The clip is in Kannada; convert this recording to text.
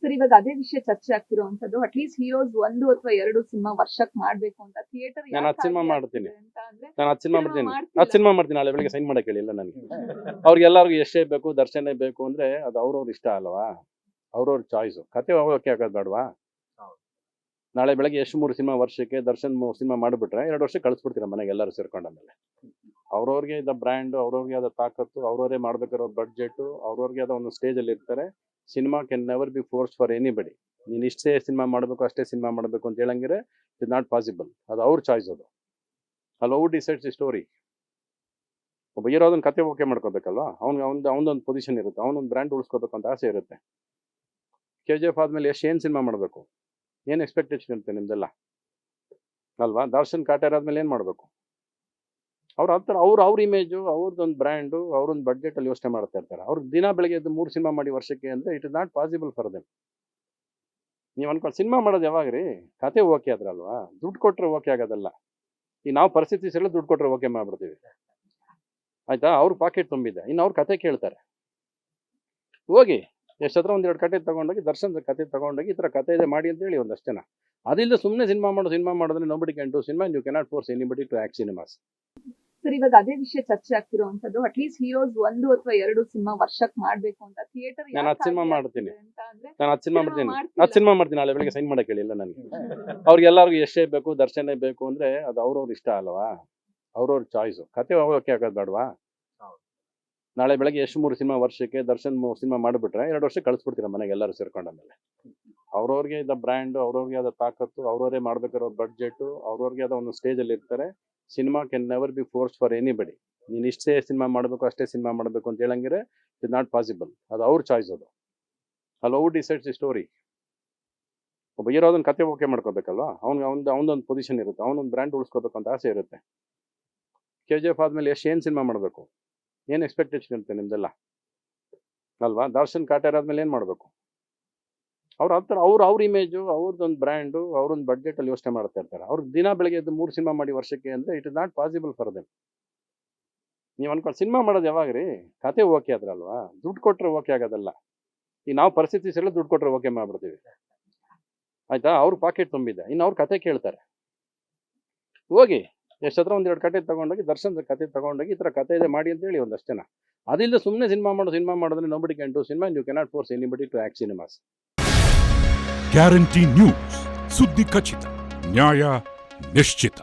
ಸರ್, ಇವಾಗ ಅದೇ ವಿಷಯ ಚರ್ಚೆ ಆಗ್ತಿರೋಂಥದ್ದು. ಅಟ್ಲೀಸ್ಟ್ ಹೀರೋಸ್ 1 ಅಥವಾ 2 ಸಿನಿಮಾ ವರ್ಷಕ್ಕೆ ಮಾಡ್ಬೇಕು ಅಂತ ಥಿಯೇಟರ್ ನಾನು 10 ಸಿನಿಮಾ ಮಾಡ್ತೀನಿ. ಅಂತ ಅಂದ್ರೆ ನಾನು 10 ಸಿನಿಮಾ ಕೆಲವ್ರು ಮಾಡ್ತೀನಿ. ಮಾಡ್ತಿಲ್ಲ. 10 ಸಿನಿಮಾ ಮಾಡ್ತೀನಿ. ನಾಳೆ ಬೆಳಿಗ್ಗೆ ಸೈನ್ ಮಾಡಕ್ಕೆ ಹೇಳಿಲ್ಲ ನನಗೆ. ಅವ್ರಿಗೆಲ್ಲರಿಗೂ ಯಶೇ ಬೇಕು, ದರ್ಶನೇ ಬೇಕು ಅಂದ್ರೆ ಅದು ಅವ್ರವ್ರ ಇಷ್ಟ ಅಲ್ವಾ, ಅವ್ರವ್ರ ಚಾಯ್ಸು. ಕತೆ ಓಕೆ ಆಗೋದು ಬೇಡವಾ? ನಾಳೆ ಬೆಳಗ್ಗೆ ಎಷ್ಟು 3 ಸಿನಿಮಾ ವರ್ಷಕ್ಕೆ ದರ್ಶನ್ 3 ಸಿನಿಮಾ ಮಾಡಿಬಿಟ್ರೆ 2 ವರ್ಷ ಕಳಿಸ್ಬಿಡ್ತೀರ ಮನೆಗೆ ಎಲ್ಲರೂ ಸೇರ್ಕೊಂಡಾದ್ಮೇಲೆ. ಅವ್ರವ್ರಿಗೆ ಇದ್ದ ಬ್ರ್ಯಾಂಡು, ಅವ್ರವ್ರಿಗೆ ಆದ ತಾಕತ್ತು, ಅವ್ರವರೇ ಮಾಡ್ಬೇಕಾರೋ ಬಡ್ಜೆಟು, ಅವ್ರವ್ರಿಗೆ ಆದ ಒಂದು ಸ್ಟೇಜಲ್ಲಿ ಇರ್ತಾರೆ. Cinema can never be force for anybody. ನೀನು ಇಷ್ಟೇ ಸಿನಿಮಾ ಮಾಡಬೇಕು, ಅಷ್ಟೇ ಸಿನಿಮಾ ಮಾಡಬೇಕು ಅಂತ ಹೇಳಂಗಿದ್ರೆ ಇಟ್ ನಾಟ್ ಪಾಸಿಬಲ್. ಅದು ಅವ್ರ ಚಾಯ್ಸ್. ಅದು ಅಲ್ಲಿ ಔಟ್ ಡಿಸೈಡ್ಸ್ ದಿ ಸ್ಟೋರಿ. ಒಬ್ಬ ಹೀರೋ ಅದನ್ನ ಕತೆ ಓಕೆ ಮಾಡ್ಕೋಬೇಕಲ್ವಾ, ಅವನದೊಂದು ಪೊಸಿಷನ್ ಇರುತ್ತೆ, ಅವನೊಂದು ಬ್ರ್ಯಾಂಡ್ ಉಳಿಸ್ಕೋಬೇಕು ಅಂತ ಆಸೆ ಇರುತ್ತೆ. KGF ಆದಮೇಲೆ ಏನು ಸಿನಿಮಾ ಮಾಡಬೇಕು, ಏನು ಎಕ್ಸ್ಪೆಕ್ಟೇಷನ್ ಇರುತ್ತೆ ನಿಮ್ದೆಲ್ಲ ಅಲ್ವಾ? ದರ್ಶನ್ ಕಾಟೇರ್ ಆದಮೇಲೆ ಏನು ಮಾಡಬೇಕು? ಅವ್ರು ಆ ಥರ ಅವ್ರ ಇಮೇಜು, ಅವ್ರದ್ದೊಂದು ಬ್ರ್ಯಾಂಡು, ಅವ್ರೊಂದು ಬಡ್ಜೆಟಲ್ಲಿ ಯೋಚನೆ ಮಾಡ್ತಾ ಇರ್ತಾರೆ. ಅವ್ರು ದಿನ ಬೆಳಗ್ಗೆ ಎದ್ದು 3 ಸಿನಿಮಾ ಮಾಡಿ ವರ್ಷಕ್ಕೆ ಅಂದರೆ it is not possible for them. ನೀವು ಅನ್ಕೊಂಡು ಸಿನಿಮಾ ಮಾಡೋದು ಯಾವಾಗ ರೀ? ಕತೆ ಓಕೆ ಆದ್ರಲ್ವಾ, ದುಡ್ಡು ಕೊಟ್ಟರೆ ಓಕೆ ಆಗೋದಲ್ಲ. ಈಗ ನಾವು ಪರಿಸ್ಥಿತಿ ಸರಿ ದುಡ್ಡು ಕೊಟ್ಟರೆ ಓಕೆ ಮಾಡ್ಬಿಡ್ತೀವಿ, ಆಯ್ತಾ? ಅವ್ರ ಪಾಕೆಟ್ ತುಂಬಿದೆ, ಇನ್ನು ಅವ್ರ ಕತೆ ಕೇಳ್ತಾರೆ. ಹೋಗಿ ಎಷ್ಟು ಹತ್ರ 1-2 ಕತೆ ತೊಗೊಂಡೋಗಿ, ದರ್ಶನ್ ಕತೆ ತೊಗೊಂಡೋಗಿ ಈ ಥರ ಕತೆ ಇದೆ ಮಾಡಿ ಅಂತ ಹೇಳಿ ಒಂದಷ್ಟು ಜನ. ಅದಿಲ್ಲದೆ ಸುಮ್ಮನೆ ಸಿನಿಮಾ ಮಾಡಿದ್ರೆ nobody can do cinema, you cannot force anybody to act cinemas. Sir, ಇವಾಗ ಅದೇ ವಿಷಯ ಚರ್ಚೆ ಆಗ್ತಿರೋಂಥದ್ದು. ಅಟ್ಲೀಸ್ಟ್ ಹೀರೋಸ್ 1 ಅಥವಾ 2 ಸಿನಿಮಾ ವರ್ಷಕ್ಕೆ ಮಾಡ್ಬೇಕು ಅಂತ ಥಿಯೇಟರ್ ನಾನು 10 ಸಿನಿಮಾ ಮಾಡ್ತೀನಿ. ಅಂತ ಅಂದ್ರೆ ನಾನು 10 ಸಿನಿಮಾ ಕೆಲವ್ರು ಮಾಡ್ತೀನಿ. ಮಾಡ್ತಿಲ್ಲ. 10 ಸಿನಿಮಾ ಮಾಡ್ತೀನಿ. ನಾಳೆ ಬೆಳಿಗ್ಗೆ ಸೈನ್ ಮಾಡಕ್ಕೆ ಹೇಳಿಲ್ಲ ನನಗೆ. ಅವ್ರಿಗೆಲ್ಲರಿಗೂ ಯಶೇ ಬೇಕು, ದರ್ಶನೇ ಬೇಕು ಅಂದ್ರೆ ಅದು ಅವ್ರವ್ರ ಇಷ್ಟ ಅಲ್ವಾ, ಅವ್ರವ್ರ ಚಾಯ್ಸು. ಕತೆ ಓಕೆ ಆಗೋದು ಬೇಡವಾ? ನಾಳೆ ಬೆಳಗ್ಗೆ ಎಷ್ಟು 3 ಸಿನಿಮಾ ವರ್ಷಕ್ಕೆ ದರ್ಶನ್ 3 ಸಿನಿಮಾ ಮಾಡಿಬಿಟ್ರೆ 2 ವರ್ಷ ಕಳಿಸ್ಬಿಡ್ತೀರ ಮನೆಗೆ ಎಲ್ಲರೂ ಸೇರ್ಕೊಂಡಾದ್ಮೇಲೆ. ಅವ್ರವ್ರಿಗೆ ಇದ್ದ ಬ್ರ್ಯಾಂಡು, ಅವ್ರವ್ರಿಗೆ ಆದ ತಾಕತ್ತು, ಅವ್ರವರೇ ಮಾಡ್ಬೇಕಾರೋ ಬಡ್ಜೆಟು, ಅವ್ರವ್ರಿಗೆ ಆದ ಒಂದು ಸ್ಟೇಜಲ್ಲಿ ಇರ್ತಾರೆ. Cinema can never be force for anybody. ನೀನು ಇಷ್ಟೇ ಸಿನಿಮಾ ಮಾಡಬೇಕು, ಅಷ್ಟೇ ಸಿನಿಮಾ ಮಾಡಬೇಕು ಅಂತ ಹೇಳಂಗಿದ್ರೆ ಇಟ್ ನಾಟ್ ಪಾಸಿಬಲ್. ಅದು ಅವ್ರ ಚಾಯ್ಸ್. ಅದು ಅಲ್ಲಿ ಔಟ್ ಡಿಸೈಡ್ಸ್ ದಿ ಸ್ಟೋರಿ. ಒಬ್ಬ ಹೀರೋ ಅದನ್ನ ಕತೆ ಓಕೆ ಮಾಡ್ಕೋಬೇಕಲ್ವಾ, ಅವನದೊಂದು ಪೊಸಿಷನ್ ಇರುತ್ತೆ, ಅವನೊಂದು ಬ್ರ್ಯಾಂಡ್ ಉಳಿಸ್ಕೋಬೇಕು ಅಂತ ಆಸೆ ಇರುತ್ತೆ. KGF ಆದಮೇಲೆ ಏನು ಸಿನಿಮಾ ಮಾಡಬೇಕು, ಏನು ಎಕ್ಸ್ಪೆಕ್ಟೇಷನ್ ಇರುತ್ತೆ ನಿಮ್ದೆಲ್ಲ ಅಲ್ವಾ? ದರ್ಶನ್ ಕಾಟೇರ್ ಆದಮೇಲೆ ಏನು ಮಾಡಬೇಕು? ಅವ್ರು ಆ ಥರ ಅವ್ರ ಇಮೇಜು, ಅವ್ರದ್ದೊಂದು ಬ್ರ್ಯಾಂಡು, ಅವ್ರೊಂದು ಬಡ್ಜೆಟಲ್ಲಿ ಯೋಚನೆ ಮಾಡ್ತಾ ಇರ್ತಾರೆ. ಅವ್ರು ದಿನ ಬೆಳಗ್ಗೆ ಎದ್ದು 3 ಸಿನಿಮಾ ಮಾಡಿ ವರ್ಷಕ್ಕೆ ಅಂದರೆ it is not possible for them. ನೀವು ಅನ್ಕೊಂಡು ಸಿನಿಮಾ ಮಾಡೋದು ಯಾವಾಗ ರೀ? ಕತೆ ಓಕೆ ಆದ್ರಲ್ವಾ, ದುಡ್ಡು ಕೊಟ್ಟರೆ ಓಕೆ ಆಗೋದಲ್ಲ. ಈಗ ನಾವು ಪರಿಸ್ಥಿತಿ ಸರಿ ದುಡ್ಡು ಕೊಟ್ಟರೆ ಓಕೆ ಮಾಡ್ಬಿಡ್ತೀವಿ, ಆಯ್ತಾ? ಅವ್ರ ಪಾಕೆಟ್ ತುಂಬಿದೆ, ಇನ್ನು ಅವ್ರ ಕತೆ ಕೇಳ್ತಾರೆ. ಹೋಗಿ ಎಷ್ಟು ಹತ್ರ 1-2 ಕತೆ ತೊಗೊಂಡೋಗಿ, ದರ್ಶನ್ ಕತೆ ತೊಗೊಂಡೋಗಿ ಈ ಥರ ಕತೆ ಇದೆ ಮಾಡಿ ಅಂತ ಹೇಳಿ ಒಂದಷ್ಟು ಜನ. ಅದಿಲ್ಲದೆ ಸುಮ್ಮನೆ ಸಿನಿಮಾ ಮಾಡಿದ್ರೆ nobody can do cinema, you cannot force anybody to act cinemas. Guarantee news, ಸುದ್ದಿ ಖಚಿತ, ನ್ಯಾಯ ನಿಶ್ಚಿತ.